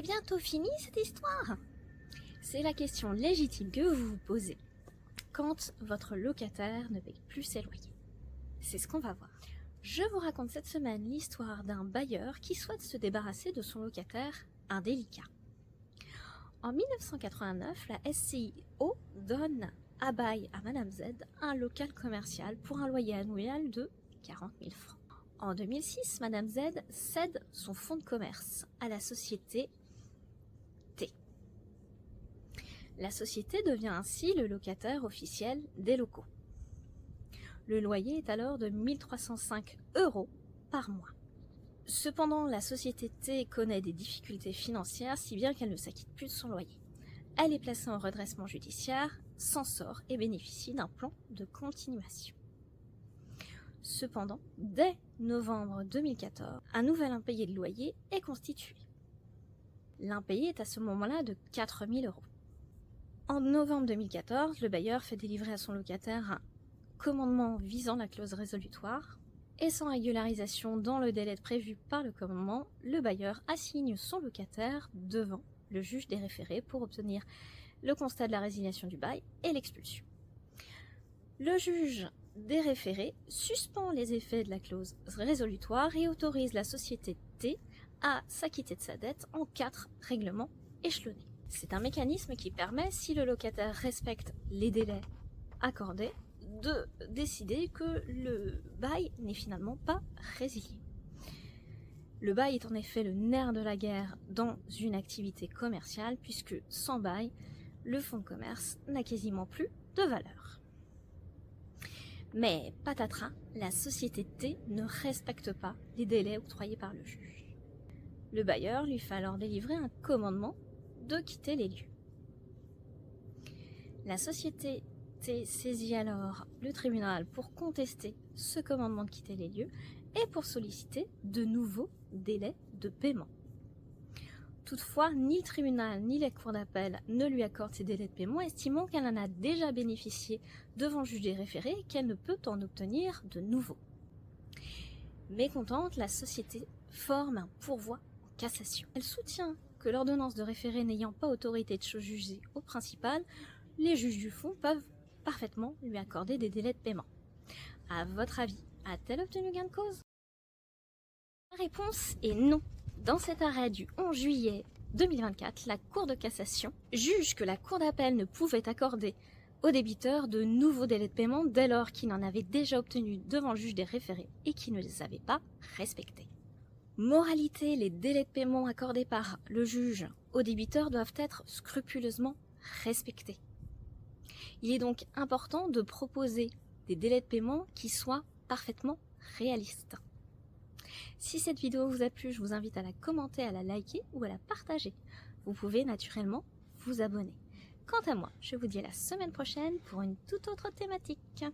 C'est bientôt fini cette histoire? C'est la question légitime que vous vous posez quand votre locataire ne paye plus ses loyers. C'est ce qu'on va voir. Je vous raconte cette semaine l'histoire d'un bailleur qui souhaite se débarrasser de son locataire indélicat. En 1989, la SCIO donne à bail à Madame Z un local commercial pour un loyer annuel de 40 000 francs. En 2006, Madame Z cède son fonds de commerce à la société T. La société devient ainsi le locataire officiel des locaux. Le loyer est alors de 1 305 € par mois. Cependant, la société T connaît des difficultés financières, si bien qu'elle ne s'acquitte plus de son loyer. Elle est placée en redressement judiciaire, s'en sort et bénéficie d'un plan de continuation. Cependant, dès novembre 2014, un nouvel impayé de loyer est constitué. L'impayé est à ce moment-là de 4 000 €. En novembre 2014, le bailleur fait délivrer à son locataire un commandement visant la clause résolutoire, et sans régularisation dans le délai prévu par le commandement, le bailleur assigne son locataire devant le juge des référés pour obtenir le constat de la résiliation du bail et l'expulsion. Le juge des référés suspend les effets de la clause résolutoire et autorise la société T à s'acquitter de sa dette en 4 règlements échelonnés. C'est un mécanisme qui permet, si le locataire respecte les délais accordés, de décider que le bail n'est finalement pas résilié. Le bail est en effet le nerf de la guerre dans une activité commerciale, puisque sans bail, le fonds de commerce n'a quasiment plus de valeur. Mais patatras, la société T ne respecte pas les délais octroyés par le juge. Le bailleur lui fait alors délivrer un commandement de quitter les lieux. La société T saisit alors le tribunal pour contester ce commandement de quitter les lieux et pour solliciter de nouveaux délais de paiement. Toutefois, ni le tribunal ni les cours d'appel ne lui accordent ces délais de paiement, estimant qu'elle en a déjà bénéficié devant le juge des référés et qu'elle ne peut en obtenir de nouveaux. Mécontente, la société forme un pourvoi en cassation. Elle soutient que l'ordonnance de référé n'ayant pas autorité de chose jugée au principal, les juges du fond peuvent parfaitement lui accorder des délais de paiement. À votre avis, a-t-elle obtenu gain de cause? La réponse est non. Dans cet arrêt du 11 juillet 2024, la Cour de cassation juge que la Cour d'appel ne pouvait accorder au débiteur de nouveaux délais de paiement dès lors qu'il en avait déjà obtenu devant le juge des référés et qu'il ne les avait pas respectés. Moralité, les délais de paiement accordés par le juge au débiteur doivent être scrupuleusement respectés. Il est donc important de proposer des délais de paiement qui soient parfaitement réalistes. Si cette vidéo vous a plu, je vous invite à la commenter, à la liker ou à la partager. Vous pouvez naturellement vous abonner. Quant à moi, je vous dis à la semaine prochaine pour une toute autre thématique.